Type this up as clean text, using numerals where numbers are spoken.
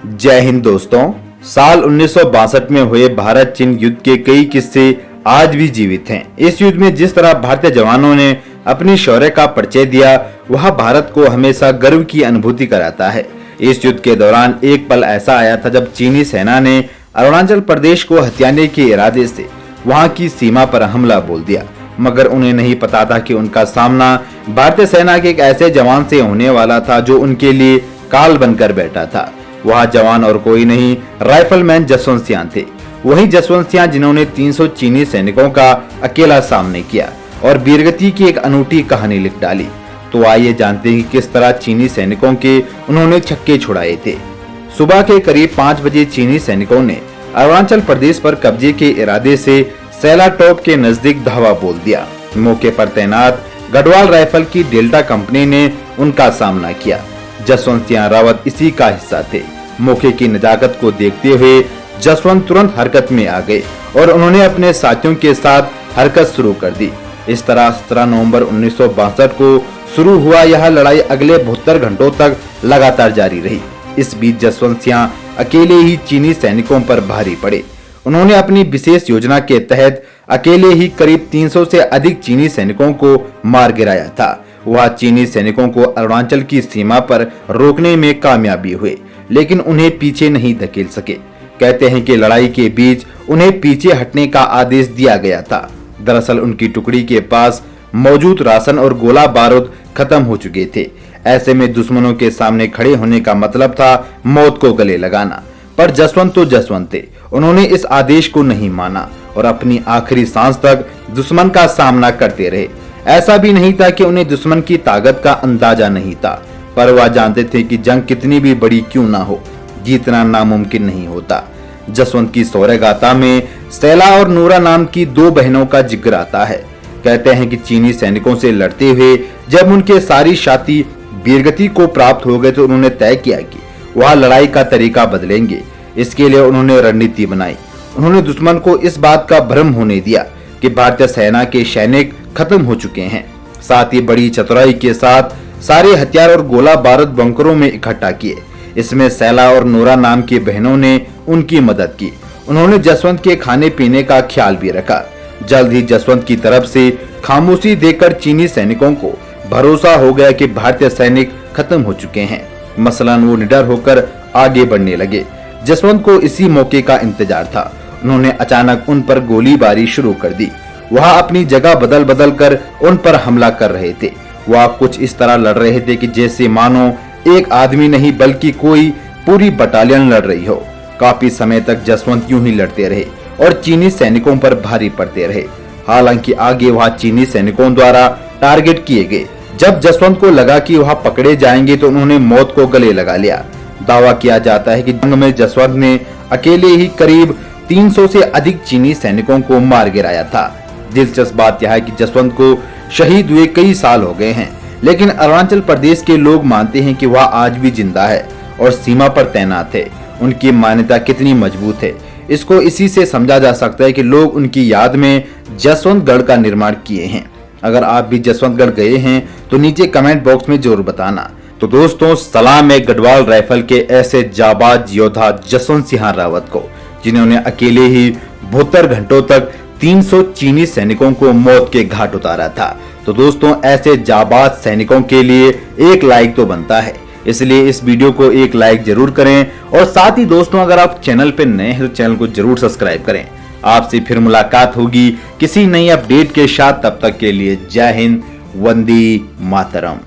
जय हिंद दोस्तों। साल 1962 में हुए भारत चीन युद्ध के कई किस्से आज भी जीवित हैं। इस युद्ध में जिस तरह भारतीय जवानों ने अपनी शौर्य का परिचय दिया, वह भारत को हमेशा गर्व की अनुभूति कराता है। इस युद्ध के दौरान एक पल ऐसा आया था जब चीनी सेना ने अरुणाचल प्रदेश को हथियाने के इरादे से वहां की सीमा पर हमला बोल दिया, मगर उन्हें नहीं पता था कि उनका सामना भारतीय सेना के एक ऐसे जवान से होने वाला था जो उनके लिए काल बनकर बैठा था। वह जवान और कोई नहीं, राइफलमैन जसवंत सिंह थे। वही जसवंत सिंह जिन्होंने 300 चीनी सैनिकों का अकेला सामना किया और वीरगति की एक अनूठी कहानी लिख डाली। तो आइए जानते हैं कि किस तरह चीनी सैनिकों के उन्होंने छक्के छुड़ाए थे। सुबह के करीब 5 बजे चीनी सैनिकों ने अरुणाचल प्रदेश पर कब्जे के इरादे से सेला टॉप के नजदीक धावा बोल दिया। मौके पर तैनात गढ़वाल राइफल की डेल्टा कंपनी ने उनका सामना किया। जसवंत सिंह रावत इसी का हिस्सा थे। मौके की नजाकत को देखते हुए जसवंत तुरंत हरकत में आ गए और उन्होंने अपने साथियों के साथ हरकत शुरू कर दी। इस तरह 17 नवंबर 1962 को शुरू हुआ यह लड़ाई अगले 72 घंटों तक लगातार जारी रही। इस बीच जसवंत सिंह अकेले ही चीनी सैनिकों पर भारी पड़े। उन्होंने अपनी विशेष योजना के तहत अकेले ही करीब 300 से अधिक चीनी सैनिकों को मार गिराया था। वह चीनी सैनिकों को अरुणाचल की सीमा पर रोकने में कामयाबी हुए, लेकिन उन्हें पीछे नहीं धकेल सके। कहते हैं कि लड़ाई के बीच उन्हें पीछे हटने का आदेश दिया गया था। दरअसल उनकी टुकड़ी के पास मौजूद राशन और गोला बारूद खत्म हो चुके थे। ऐसे में दुश्मनों के सामने खड़े होने का मतलब था मौत को गले लगाना। पर जसवंत तो जसवंत थे। उन्होंने इस आदेश को नहीं माना और अपनी आखिरी सांस तक दुश्मन का सामना करते रहे। ऐसा भी नहीं था कि उन्हें दुश्मन की ताकत का अंदाजा नहीं था, पर वह जानते थे कि जंग कितनी भी बड़ी क्यों ना हो, जीतना नामुमकिन नहीं होता। जसवंत की शौर्य गाथा में सेला और नूरा नाम की 2 बहनों का जिक्र आता है। कहते हैं कि चीनी सैनिकों से लड़ते हुए जब उनके सारी साथी वीरगति को प्राप्त हो गए तो उन्होंने तय किया कि वह लड़ाई का तरीका बदलेंगे। इसके लिए उन्होंने रणनीति बनाई। उन्होंने दुश्मन को इस बात का भ्रम होने दिया कि भारतीय सेना के सैनिक खत्म हो चुके हैं। साथ ही बड़ी चतुराई के साथ सारे हथियार और गोला बारूद बंकरों में इकट्ठा किए। इसमें सैला और नूरा नाम की बहनों ने उनकी मदद की। उन्होंने जसवंत के खाने पीने का ख्याल भी रखा। जल्द ही जसवंत की तरफ से खामोशी देकर चीनी सैनिकों को भरोसा हो गया कि भारतीय सैनिक खत्म हो चुके हैं। मसलन वो निडर होकर आगे बढ़ने लगे। जसवंत को इसी मौके का इंतजार था। उन्होंने अचानक उन पर गोलीबारी शुरू कर दी। वह अपनी जगह बदल बदल कर उन पर हमला कर रहे थे। वह कुछ इस तरह लड़ रहे थे कि जैसे मानो एक आदमी नहीं बल्कि कोई पूरी बटालियन लड़ रही हो। काफी समय तक जसवंत यूं ही लड़ते रहे और चीनी सैनिकों पर भारी पड़ते रहे। हालांकि आगे वह चीनी सैनिकों द्वारा टारगेट किए गए। जब जसवंत को लगा कि वह पकड़े जाएंगे तो उन्होंने मौत को गले लगा लिया। दावा किया जाता है कि जंग में जसवंत ने अकेले ही करीब 300 से अधिक चीनी सैनिकों को मार गिराया था। दिलचस्प बात यह है कि जसवंत को शहीद हुए कई साल हो गए हैं, लेकिन अरुणाचल प्रदेश के लोग मानते हैं कि वह आज भी जिंदा है और सीमा पर तैनात है। उनकी मान्यता कितनी मजबूत है, इसको इसी से समझा जा सकता है कि लोग उनकी याद में जसवंतगढ़ का निर्माण किए हैं। अगर आप भी जसवंतगढ़ गए हैं तो नीचे कमेंट बॉक्स में जरूर बताना। तो दोस्तों, सलाम है गढ़वाल राइफल के ऐसे जाबाज योद्धा जसवंत सिंह रावत को, जिन्होंने अकेले ही 72 घंटों तक 300 चीनी सैनिकों को मौत के घाट उतारा था। तो दोस्तों, ऐसे जाबाज सैनिकों के लिए एक लाइक तो बनता है, इसलिए इस वीडियो को एक लाइक जरूर करें। और साथ ही दोस्तों, अगर आप चैनल पे नए हैं तो चैनल को जरूर सब्सक्राइब करें। आपसे फिर मुलाकात होगी किसी नई अपडेट के साथ। तब तक के लिए जय हिंद, वंदे मातरम।